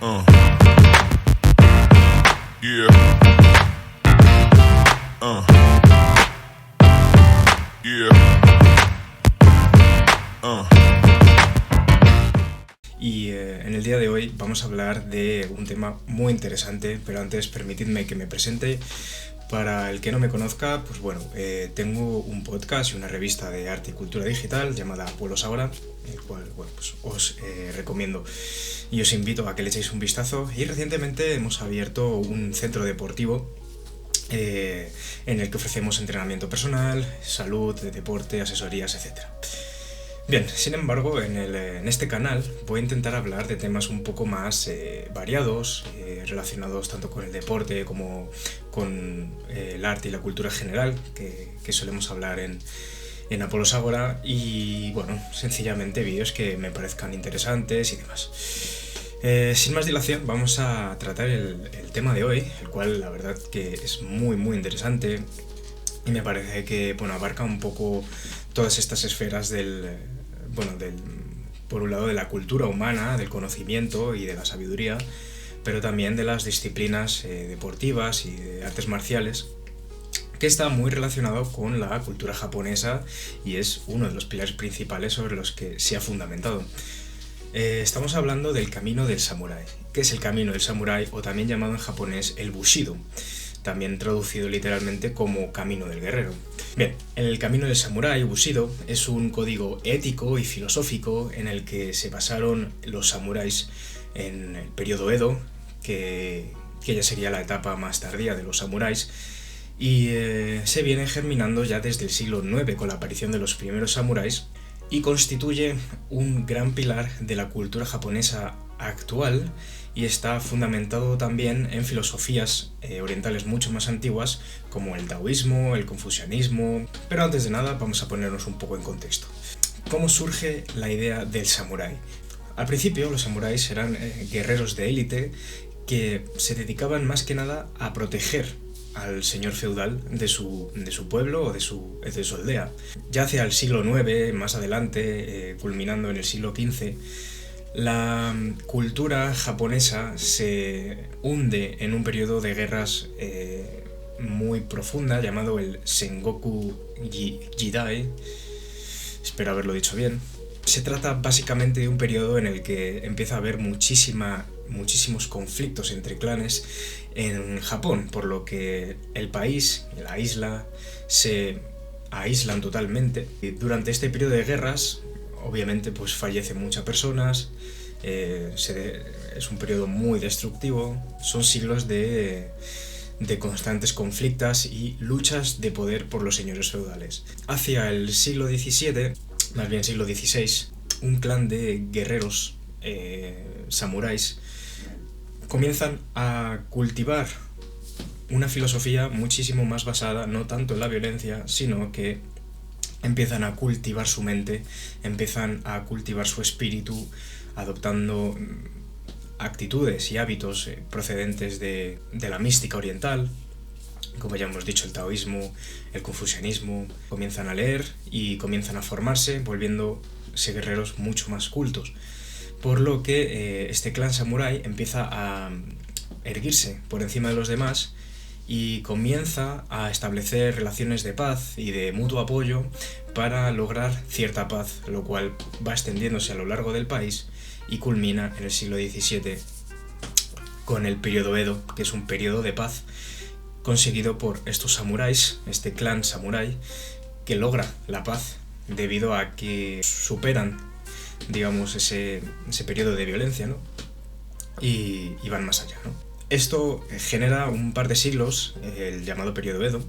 Uh, yeah. Uh, yeah. Y en el día de hoy vamos a hablar de un tema muy interesante, pero antes permitidme que me presente. Para el que no me conozca, pues bueno, tengo un podcast y una revista de arte y cultura digital llamada Pueblos Ahora, el cual bueno, pues os recomiendo y os invito a que le echéis un vistazo. Y recientemente hemos abierto un centro deportivo en el que ofrecemos entrenamiento personal, salud, deporte, asesorías, etc. Bien, sin embargo, en este canal voy a intentar hablar de temas un poco más variados, relacionados tanto con el deporte como con el arte y la cultura general, que solemos hablar en Apolos Ágora, y bueno, sencillamente vídeos que me parezcan interesantes y demás. Sin más dilación, vamos a tratar el tema de hoy, el cual la verdad que es muy interesante y me parece que bueno, abarca un poco todas estas esferas por un lado de la cultura humana, del conocimiento y de la sabiduría, pero también de las disciplinas deportivas y de artes marciales, que está muy relacionado con la cultura japonesa y es uno de los pilares principales sobre los que se ha fundamentado. Estamos hablando del camino del samurái. ¿Qué es el camino del samurái, o también llamado en japonés el Bushido? También traducido literalmente como camino del guerrero. Bien, el camino del samurái, Bushido, es un código ético y filosófico en el que se basaron los samuráis en el periodo Edo, que ya sería la etapa más tardía de los samuráis, y se viene germinando ya desde el siglo IX con la aparición de los primeros samuráis, y constituye un gran pilar de la cultura japonesa actual, y está fundamentado también en filosofías orientales mucho más antiguas como el taoísmo, el confucianismo. Pero antes de nada vamos a ponernos un poco en contexto. ¿Cómo surge la idea del samurái? Al principio los samuráis eran guerreros de élite que se dedicaban más que nada a proteger al señor feudal de su pueblo o de su aldea. Ya hacia el siglo IX, más adelante, culminando en el siglo XV, la cultura japonesa se hunde en un periodo de guerras muy profunda llamado el Sengoku Jidai. Espero haberlo dicho bien. Se trata básicamente de un periodo en el que empieza a haber muchísimos conflictos entre clanes en Japón, por lo que el país y la isla se aíslan totalmente. Y durante este periodo de guerras, obviamente, pues fallecen muchas personas, es un periodo muy destructivo, son siglos de constantes conflictos y luchas de poder por los señores feudales. Hacia el siglo XVII, más bien siglo XVI, un clan de guerreros samuráis comienzan a cultivar una filosofía muchísimo más basada no tanto en la violencia, sino que empiezan a cultivar su mente, empiezan a cultivar su espíritu, adoptando actitudes y hábitos procedentes de la mística oriental, como ya hemos dicho, el taoísmo, el confucianismo. Comienzan a leer y comienzan a formarse, volviéndose guerreros mucho más cultos, por lo que este clan samurái empieza a erguirse por encima de los demás y comienza a establecer relaciones de paz y de mutuo apoyo para lograr cierta paz, lo cual va extendiéndose a lo largo del país y culmina en el siglo XVII con el periodo Edo, que es un periodo de paz conseguido por estos samuráis, este clan samurái, que logra la paz debido a que superan, digamos, ese periodo de violencia, ¿no? Y van más allá, ¿no? Esto genera un par de siglos, el llamado periodo Edo,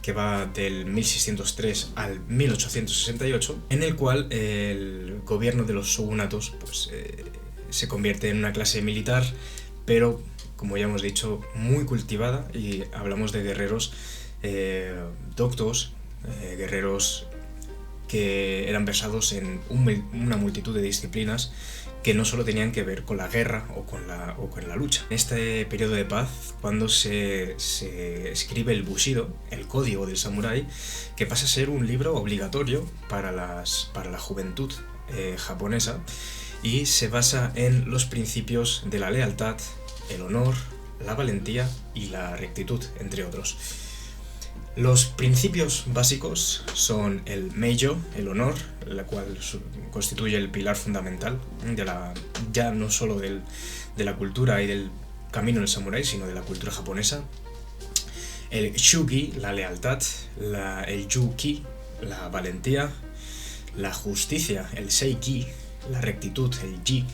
que va del 1603 al 1868, en el cual el gobierno de los shogunatos pues, se convierte en una clase militar, pero, como ya hemos dicho, muy cultivada, y hablamos de guerreros doctos, guerreros que eran versados en una multitud de disciplinas que no solo tenían que ver con la guerra o con la lucha. En este periodo de paz, cuando se escribe el Bushido, el código del samurái, que pasa a ser un libro obligatorio para la juventud japonesa, y se basa en los principios de la lealtad, el honor, la valentía y la rectitud, entre otros. Los principios básicos son el Meijo, el honor, la cual constituye el pilar fundamental ya no solo de la cultura y del camino del samurái, sino de la cultura japonesa. El Shugi, la lealtad, el Yuki, la valentía, la justicia, el Seiki, la rectitud, el Ji,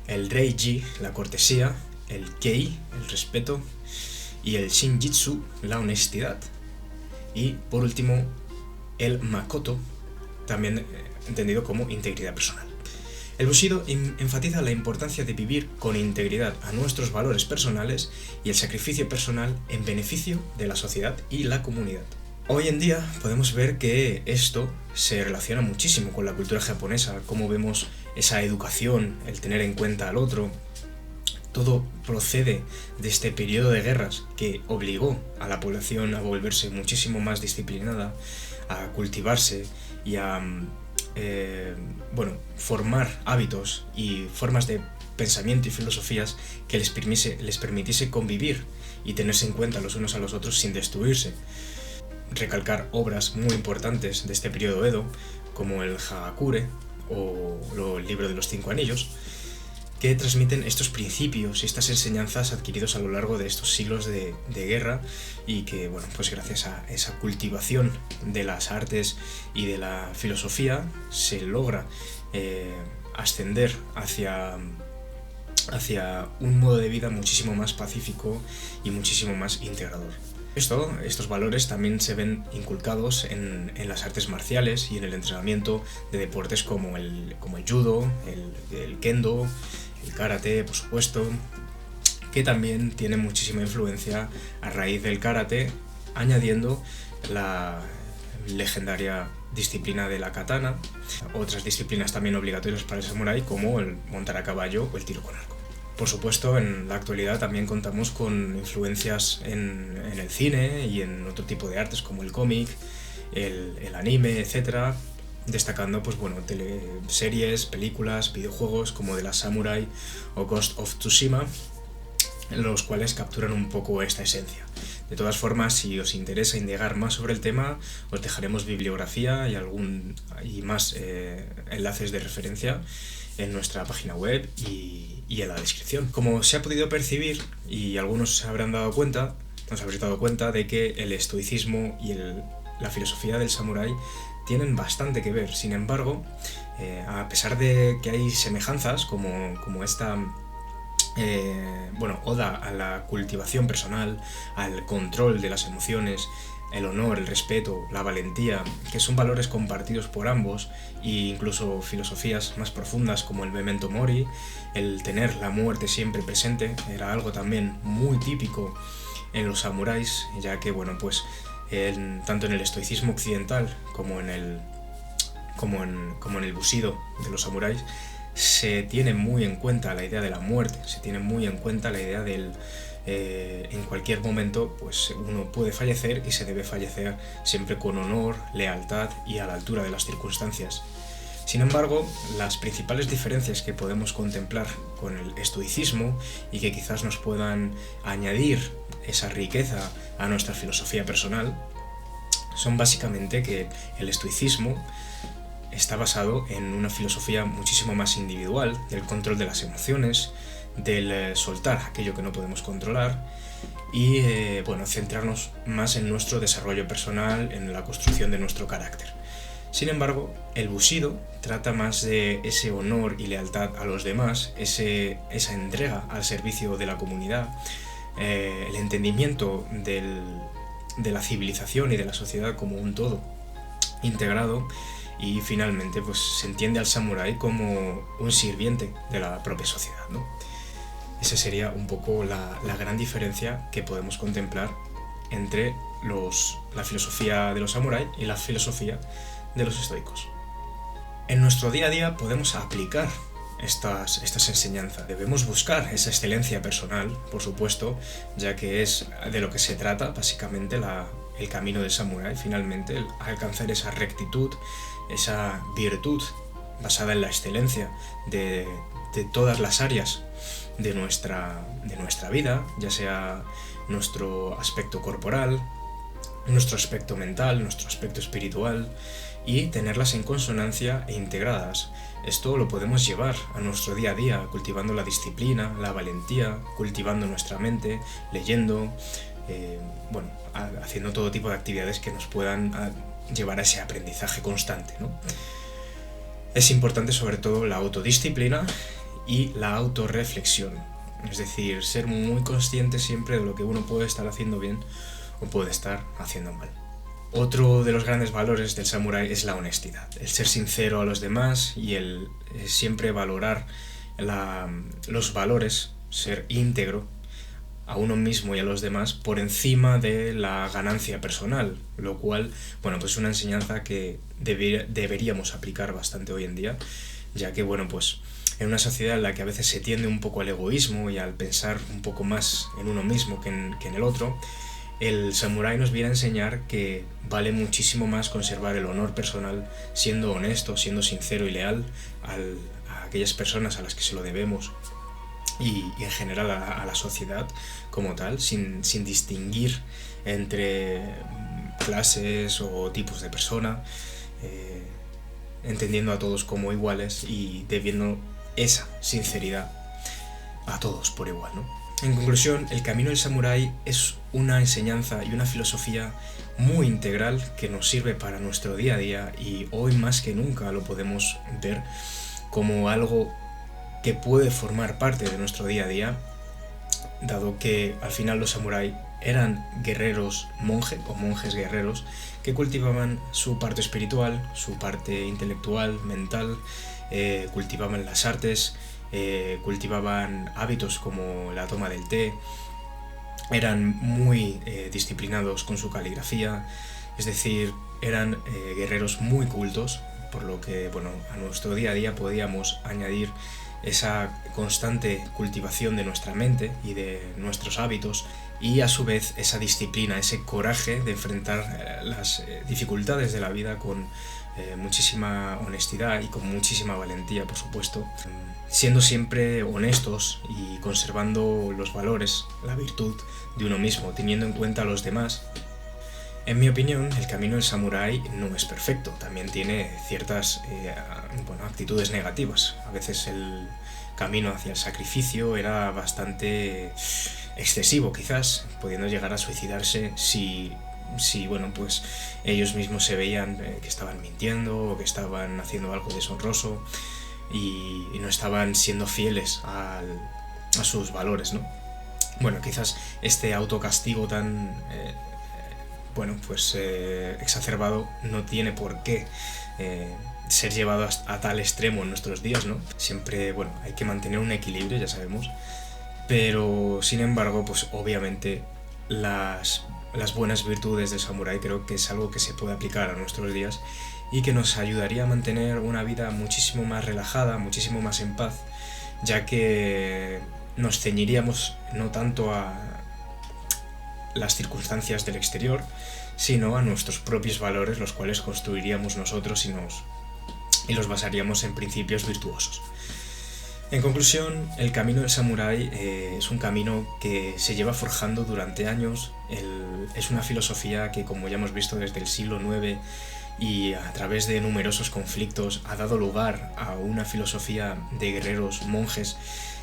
el Reiji, la cortesía, el Kei, el respeto, y el Shinjitsu, la honestidad. Y por último, el Makoto, también entendido como integridad personal. El Bushido enfatiza la importancia de vivir con integridad a nuestros valores personales y el sacrificio personal en beneficio de la sociedad y la comunidad. Hoy en día podemos ver que esto se relaciona muchísimo con la cultura japonesa, cómo vemos esa educación, el tener en cuenta al otro. Todo procede de este periodo de guerras que obligó a la población a volverse muchísimo más disciplinada, a cultivarse y a formar hábitos y formas de pensamiento y filosofías que les permitiese convivir y tenerse en cuenta los unos a los otros sin destruirse. Recalcar obras muy importantes de este periodo Edo, como el Hagakure o el libro de los 5 anillos, que transmiten estos principios y estas enseñanzas adquiridos a lo largo de estos siglos de guerra y que, pues gracias a esa cultivación de las artes y de la filosofía se logra ascender hacia un modo de vida muchísimo más pacífico y muchísimo más integrador. Estos valores también se ven inculcados en las artes marciales y en el entrenamiento de deportes como el judo, el kendo, el karate, por supuesto, que también tiene muchísima influencia a raíz del karate, añadiendo la legendaria disciplina de la katana, otras disciplinas también obligatorias para el samurái como el montar a caballo o el tiro con arco. Por supuesto, en la actualidad también contamos con influencias en el cine y en otro tipo de artes como el cómic, el anime, etc., destacando teleseries, películas, videojuegos como The Last Samurai o Ghost of Tsushima, los cuales capturan un poco esta esencia. De todas formas, si os interesa indagar más sobre el tema, os dejaremos bibliografía y más enlaces de referencia en nuestra página web y en la descripción. Como se ha podido percibir, y algunos nos habréis dado cuenta de que el estoicismo y la filosofía del samurái tienen bastante que ver. Sin embargo, a pesar de que hay semejanzas como esta oda a la cultivación personal, al control de las emociones, el honor, el respeto, la valentía, que son valores compartidos por ambos, e incluso filosofías más profundas como el memento mori, el tener la muerte siempre presente, era algo también muy típico en los samuráis, ya que tanto en el estoicismo occidental como en el bushido de los samuráis se tiene muy en cuenta la idea de la muerte, se tiene muy en cuenta la idea del en cualquier momento uno puede fallecer y se debe fallecer siempre con honor, lealtad y a la altura de las circunstancias. Sin embargo, las principales diferencias que podemos contemplar con el estoicismo y que quizás nos puedan añadir esa riqueza a nuestra filosofía personal son básicamente que el estoicismo está basado en una filosofía muchísimo más individual, del control de las emociones, del soltar aquello que no podemos controlar y centrarnos más en nuestro desarrollo personal, en la construcción de nuestro carácter. Sin embargo, el Bushido trata más de ese honor y lealtad a los demás, esa entrega al servicio de la comunidad, el entendimiento de la civilización y de la sociedad como un todo integrado, y finalmente se entiende al samurái como un sirviente de la propia sociedad, ¿no? Esa sería un poco la gran diferencia que podemos contemplar entre la filosofía de los samuráis y la filosofía de los estoicos. En nuestro día a día podemos aplicar estas enseñanzas. Debemos buscar esa excelencia personal, por supuesto, ya que es de lo que se trata básicamente el camino del samurái, finalmente, el alcanzar esa rectitud, esa virtud basada en la excelencia de todas las áreas de nuestra vida, ya sea nuestro aspecto corporal, nuestro aspecto mental, nuestro aspecto espiritual, y tenerlas en consonancia e integradas. Esto lo podemos llevar a nuestro día a día, cultivando la disciplina, la valentía, cultivando nuestra mente, leyendo, haciendo todo tipo de actividades que nos puedan llevar a ese aprendizaje constante, ¿no? Es importante sobre todo la autodisciplina y la autorreflexión, es decir, ser muy consciente siempre de lo que uno puede estar haciendo bien o puede estar haciendo mal. Otro de los grandes valores del samurái es la honestidad, el ser sincero a los demás y el siempre valorar los valores, ser íntegro a uno mismo y a los demás por encima de la ganancia personal, lo cual, pues es una enseñanza que deberíamos aplicar bastante hoy en día, ya que, en una sociedad en la que a veces se tiende un poco al egoísmo y al pensar un poco más en uno mismo que en el otro, el samurái nos viene a enseñar que vale muchísimo más conservar el honor personal siendo honesto, siendo sincero y leal a aquellas personas a las que se lo debemos y en general a la sociedad como tal, sin distinguir entre clases o tipos de persona, entendiendo a todos como iguales y debiendo esa sinceridad a todos por igual, ¿no? En conclusión, el camino del samurái es una enseñanza y una filosofía muy integral que nos sirve para nuestro día a día, y hoy más que nunca lo podemos ver como algo que puede formar parte de nuestro día a día, dado que al final los samuráis eran guerreros monjes o monjes guerreros que cultivaban su parte espiritual, su parte intelectual, mental, cultivaban las artes, cultivaban hábitos como la toma del té, eran muy disciplinados con su caligrafía, es decir, eran guerreros muy cultos, por lo que a nuestro día a día podíamos añadir esa constante cultivación de nuestra mente y de nuestros hábitos, y a su vez esa disciplina, ese coraje de enfrentar las dificultades de la vida con muchísima honestidad y con muchísima valentía, por supuesto, siendo siempre honestos y conservando los valores, la virtud de uno mismo, teniendo en cuenta a los demás. En mi opinión, el camino del samurái no es perfecto, también tiene ciertas actitudes negativas. A veces el camino hacia el sacrificio era bastante excesivo, quizás, pudiendo llegar a suicidarse si ellos mismos se veían que estaban mintiendo o que estaban haciendo algo deshonroso y no estaban siendo fieles a sus valores, ¿no? Quizás este autocastigo tan exacerbado no tiene por qué ser llevado a tal extremo en nuestros días, ¿no? Siempre, hay que mantener un equilibrio, ya sabemos, pero sin embargo, obviamente las buenas virtudes del samurái creo que es algo que se puede aplicar a nuestros días y que nos ayudaría a mantener una vida muchísimo más relajada, muchísimo más en paz, ya que nos ceñiríamos no tanto a las circunstancias del exterior, sino a nuestros propios valores, los cuales construiríamos nosotros y los basaríamos en principios virtuosos. En conclusión, el camino del samurái es un camino que se lleva forjando durante años. Es una filosofía que, como ya hemos visto desde el siglo IX y a través de numerosos conflictos, ha dado lugar a una filosofía de guerreros monjes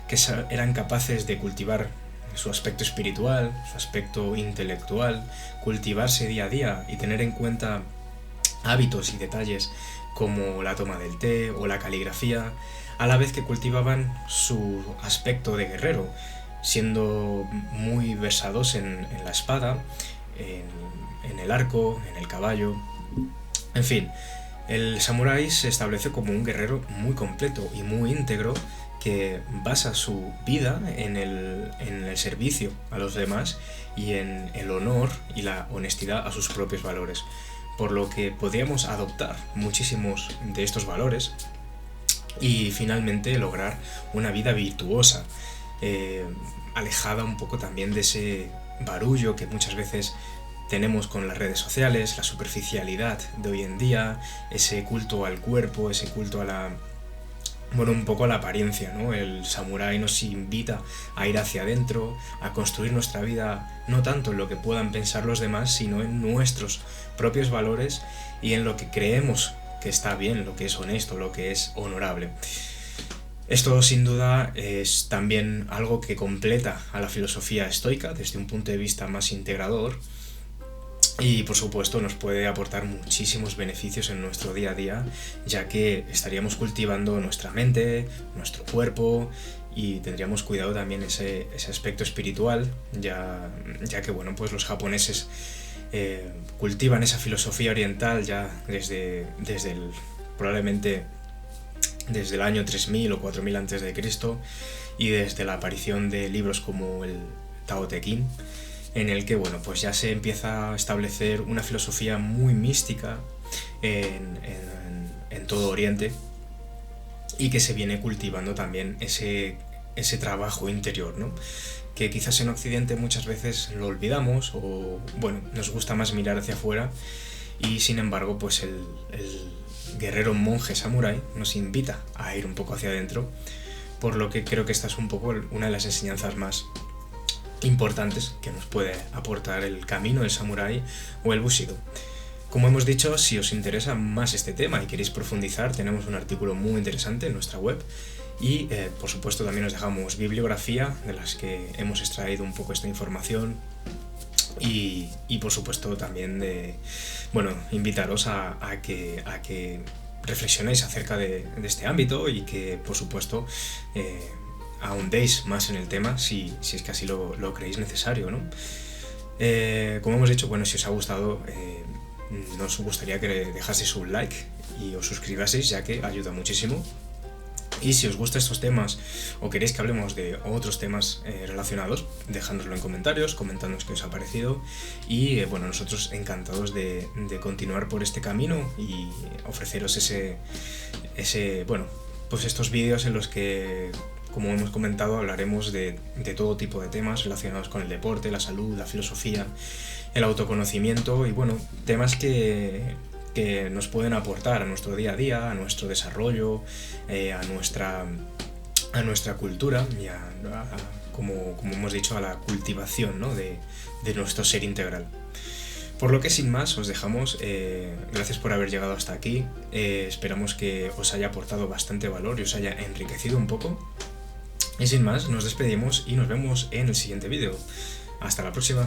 que eran capaces de cultivar su aspecto espiritual, su aspecto intelectual, cultivarse día a día y tener en cuenta hábitos y detalles como la toma del té o la caligrafía, a la vez que cultivaban su aspecto de guerrero, siendo muy versados en la espada, en el arco, en el caballo. En fin, el samurái se establece como un guerrero muy completo y muy íntegro que basa su vida en el servicio a los demás y en el honor y la honestidad a sus propios valores, por lo que podríamos adoptar muchísimos de estos valores y finalmente lograr una vida virtuosa, alejada un poco también de ese barullo que muchas veces tenemos con las redes sociales, la superficialidad de hoy en día, ese culto al cuerpo, ese culto a la... Bueno, un poco a la apariencia, ¿no? El samurái nos invita a ir hacia adentro, a construir nuestra vida, no tanto en lo que puedan pensar los demás, sino en nuestros propios valores y en lo que creemos que está bien, lo que es honesto, lo que es honorable. Esto sin duda es también algo que completa a la filosofía estoica desde un punto de vista más integrador y por supuesto nos puede aportar muchísimos beneficios en nuestro día a día, ya que estaríamos cultivando nuestra mente, nuestro cuerpo y tendríamos cuidado también ese aspecto espiritual, ya que bueno, pues los japoneses cultivan esa filosofía oriental ya probablemente desde el año 3000 o 4000 antes de Cristo y desde la aparición de libros como el Tao Te Ching, en el que bueno, pues ya se empieza a establecer una filosofía muy mística en todo Oriente y que se viene cultivando también ese trabajo interior, ¿no? Que quizás en Occidente muchas veces lo olvidamos o bueno, nos gusta más mirar hacia afuera y sin embargo pues el guerrero monje samurái nos invita a ir un poco hacia adentro, por lo que creo que esta es un poco una de las enseñanzas más importantes que nos puede aportar el camino del samurái o el bushido. Como hemos dicho, si os interesa más este tema y queréis profundizar, tenemos un artículo muy interesante en nuestra web y por supuesto también os dejamos bibliografía de las que hemos extraído un poco esta información y por supuesto también invitaros a que reflexionéis acerca de este ámbito y que por supuesto ahondéis más en el tema si es que así lo creéis necesario, ¿no? Como hemos dicho, bueno, si os ha gustado, nos gustaría que dejaseis un like y os suscribaseis, ya que ayuda muchísimo. Y si os gustan estos temas o queréis que hablemos de otros temas relacionados, dejádnoslo en comentarios, comentadnos qué os ha parecido y bueno, nosotros encantados de continuar por este camino y ofreceros estos vídeos en los que, como hemos comentado, hablaremos de todo tipo de temas relacionados con el deporte, la salud, la filosofía, el autoconocimiento y bueno, temas que nos pueden aportar a nuestro día a día, a nuestro desarrollo, a nuestra cultura y como hemos dicho, a la cultivación, ¿no? de nuestro ser integral. Por lo que sin más os dejamos, gracias por haber llegado hasta aquí, esperamos que os haya aportado bastante valor y os haya enriquecido un poco. Y sin más, nos despedimos y nos vemos en el siguiente vídeo. Hasta la próxima.